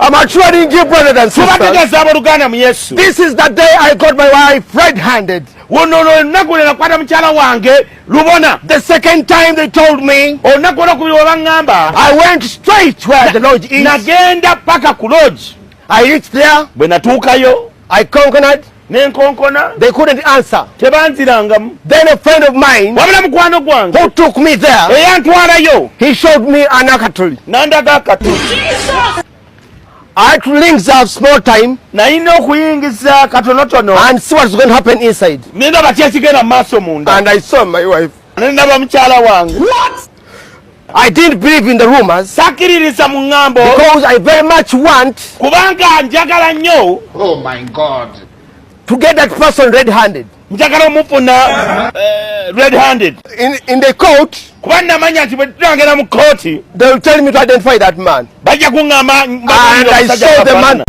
I'm assuring you, brothers and sisters, this is the day I got my wife red-handed. The second time they told me, I went straight where the lodge is. I reached there. I conquered. They couldn't answer. Then a friend of mine who took me there, he showed me an akatuli. I had to link up small time and see what's going to happen inside. And I saw my wife. What? I didn't believe in the rumors because I very much want, oh my God, to get that person red-handed. Red-handed. In the court, they will tell me to identify that man. And I saw the man